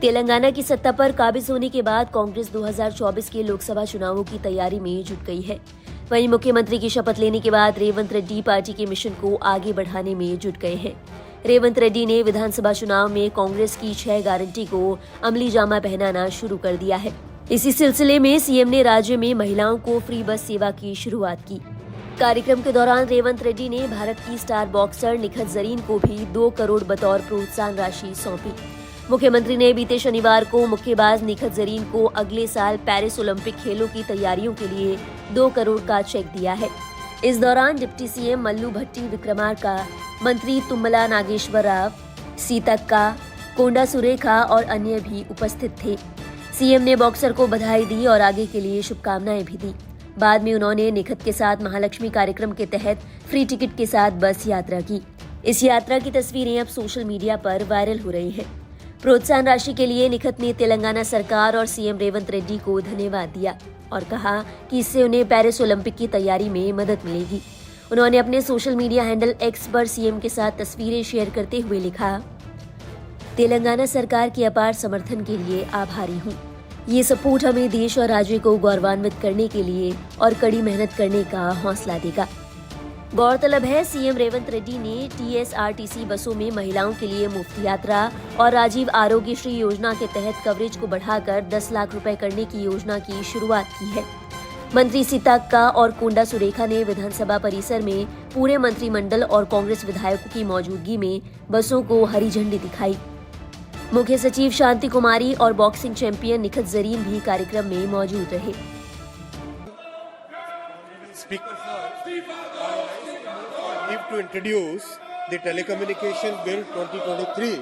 तेलंगाना की सत्ता पर काबिज होने के बाद कांग्रेस 2024 के लोकसभा चुनावों की तैयारी में जुट गई है। वहीं मुख्यमंत्री की शपथ लेने के बाद रेवंत रेड्डी पार्टी के मिशन को आगे बढ़ाने में जुट गए हैं। रेवंत रेड्डी ने विधानसभा चुनाव में कांग्रेस की 6 गारंटी को अमली जामा पहनाना शुरू कर दिया है। इसी सिलसिले में सीएम ने राज्य में महिलाओं को फ्री बस सेवा की शुरुआत की। कार्यक्रम के दौरान रेवंत रेड्डी ने भारत की स्टार बॉक्सर निखत जरीन को भी 2 करोड़ बतौर प्रोत्साहन राशि सौंपी। मुख्यमंत्री ने बीते शनिवार को मुक्केबाज निखत जरीन को अगले साल पेरिस ओलंपिक खेलों की तैयारियों के लिए 2 करोड़ का चेक दिया है। इस दौरान डिप्टी सीएम मल्लू भट्टी विक्रमार्का, मंत्री तुम्मला नागेश्वर राव, सीतक्का, कोंडा सुरेखा और अन्य भी उपस्थित थे। सीएम ने बॉक्सर को बधाई दी और आगे के लिए शुभकामनाएं भी दी। बाद में उन्होंने निखत के साथ महालक्ष्मी कार्यक्रम के तहत फ्री टिकट के साथ बस यात्रा की। इस यात्रा की तस्वीरें अब सोशल मीडिया पर वायरल हो रही हैं। प्रोत्साहन राशि के लिए निखत ने तेलंगाना सरकार और सीएम रेवंत रेड्डी को धन्यवाद दिया और कहा कि इससे उन्हें पेरिस ओलंपिक की तैयारी में मदद मिलेगी। उन्होंने अपने सोशल मीडिया हैंडल एक्स पर सीएम के साथ तस्वीरें शेयर करते हुए लिखा, तेलंगाना सरकार के अपार समर्थन के लिए आभारी हूँ। ये सपोर्ट हमें देश और राज्य को गौरवान्वित करने के लिए और कड़ी मेहनत करने का हौसला देगा। गौरतलब है, सीएम रेवंत रेड्डी ने टीएसआरटीसी बसों में महिलाओं के लिए मुफ्त यात्रा और राजीव आरोग्य श्री योजना के तहत कवरेज को बढ़ाकर 10 लाख रुपए करने की योजना की शुरुआत की है। मंत्री सीतक्का और कोंडा सुरेखा ने विधानसभा परिसर में पूरे मंत्रिमंडल और कांग्रेस विधायकों की मौजूदगी में बसों को हरी झंडी दिखाई। मुख्य सचिव शांति कुमारी और बॉक्सिंग चैंपियन निखत जरीन भी कार्यक्रम में मौजूद रहे। To introduce the Telecommunication Bill 2023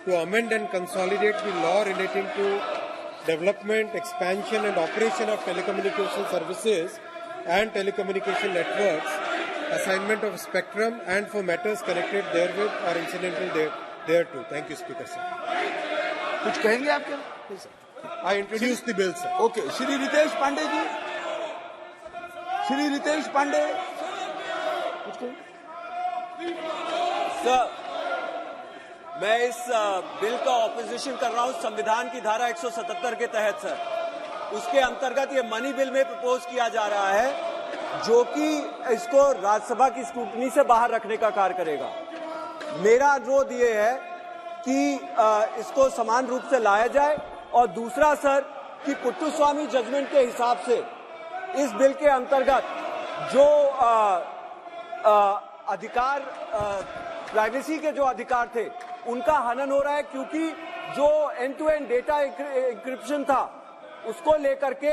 to amend and consolidate the law relating to development, expansion and operation of telecommunication services and telecommunication networks, assignment of spectrum and for matters connected therewith or incidental thereto. Thank you, Speaker sir. कुछ कहेंगे आप क्या? Yes, sir. I introduce the bill, sir. Okay, Shri Ritesh Pandey ji, Shri Ritesh Pandey कुछ कहेंगे? Sir, मैं इस bill का opposition कर रहा हूं संविधान की धारा 177 के तहत सर। उसके अंतर्गत ये मनी बिल में प्रपोज किया जा रहा है जो कि इसको राज्यसभा की स्क्रूटनी से बाहर रखने का कार्य करेगा। मेरा अनुरोध ये है कि इसको समान रूप से लाया जाए और दूसरा सर कि पुट्टुस्वामी जजमेंट के हिसाब से इस बिल के अंतर्गत जो अधिकार प्राइवेसी के जो अधिकार थे उनका हनन हो रहा है, क्योंकि जो end to end data encryption था उसको लेकर के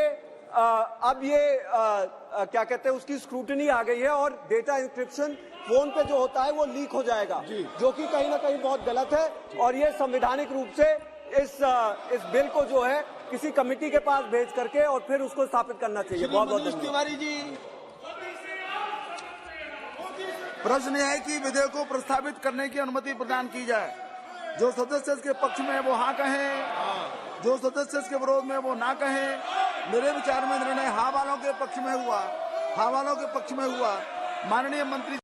अब ये क्या कहते हैं उसकी स्क्रूटनी आ गई है और डेटा इंक्रिप्शन फोन पे जो होता है वो लीक हो जाएगा, जो कि कहीं ना कहीं बहुत गलत है और ये संवैधानिक रूप से इस बिल को जो है किसी कमेटी के पास भेज करके और फिर उसको स्थापित करना चाहिए। बहुत बहुत धन्यवाद। प्रश्न यह है कि विधेयक को प्रस्तावित करने की अनुमति प्रदान की जाए। जो सदस्य के पक्ष में वो हाँ कहें, जो सदस्य के विरोध में वो ना कहें। मेरे विचार में निर्णय हाँ वालों के पक्ष में हुआ, हाँ वालों के पक्ष में हुआ। माननीय मंत्री